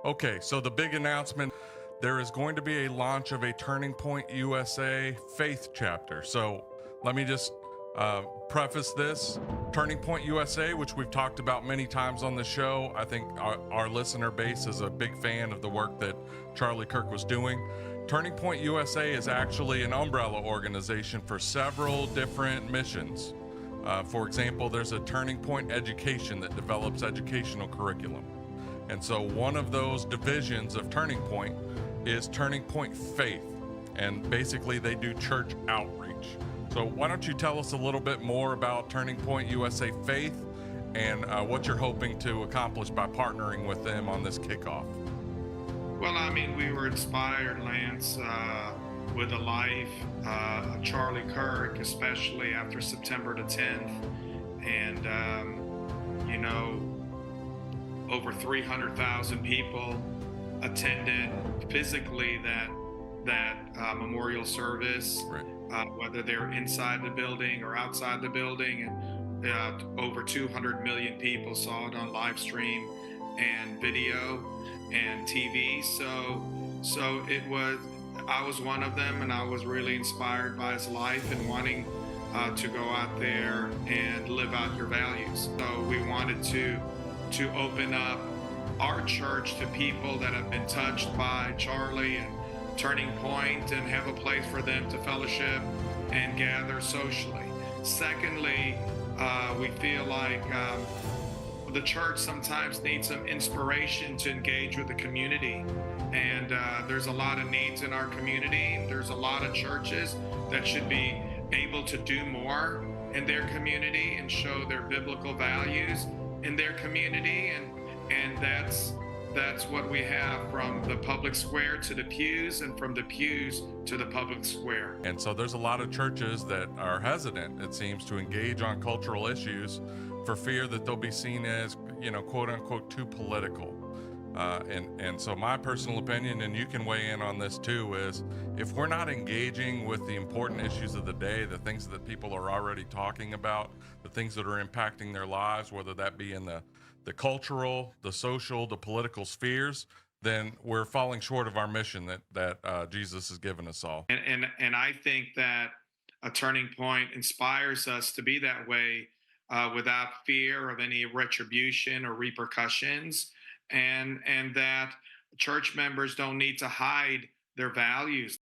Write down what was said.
Okay, so the big announcement, there is going to be a launch of a Turning Point USA faith chapter. So let me just preface this. Turning Point USA, which we've talked about many times on the show, I think our listener base is a big fan of the work that Charlie Kirk was doing. Turning Point USA is actually an umbrella organization for several different missions. For example, there's a Turning Point Education that develops educational curriculum. And so one of those divisions of Turning Point is Turning Point Faith. And basically they do church outreach. So why don't you tell us a little bit more about Turning Point USA Faith and what you're hoping to accomplish by partnering with them on this kickoff? Well, I mean, we were inspired, Lance, with the life of Charlie Kirk, especially after September the 10th. And, you know, over 300,000 people attended physically that memorial service, Right. whether they're inside the building or outside the building. And over 200 million people saw it on live stream and video and TV. So it was. I was one of them, and I was really inspired by his life and wanting to go out there and live out your values. So we wanted to open up our church to people that have been touched by Charlie and Turning Point, and have a place for them to fellowship and gather socially. Secondly, we feel like the church sometimes needs some inspiration to engage with the community. And there's a lot of needs in our community. There's a lot of churches that should be able to do more in their community and show their biblical values in their community. And that's what we have, from the public square to the pews, and from the pews to the public square. And so there's a lot of churches that are hesitant, it seems, to engage on cultural issues for fear that they'll be seen as, quote unquote, too political. And so my personal opinion, and you can weigh in on this too, is if we're not engaging with the important issues of the day, the things that people are already talking about, the things that are impacting their lives, whether that be in the cultural, the social, the political spheres, then we're falling short of our mission that Jesus has given us all. And I think that a Turning Point inspires us to be that way, without fear of any retribution or repercussions, and that church members don't need to hide their values.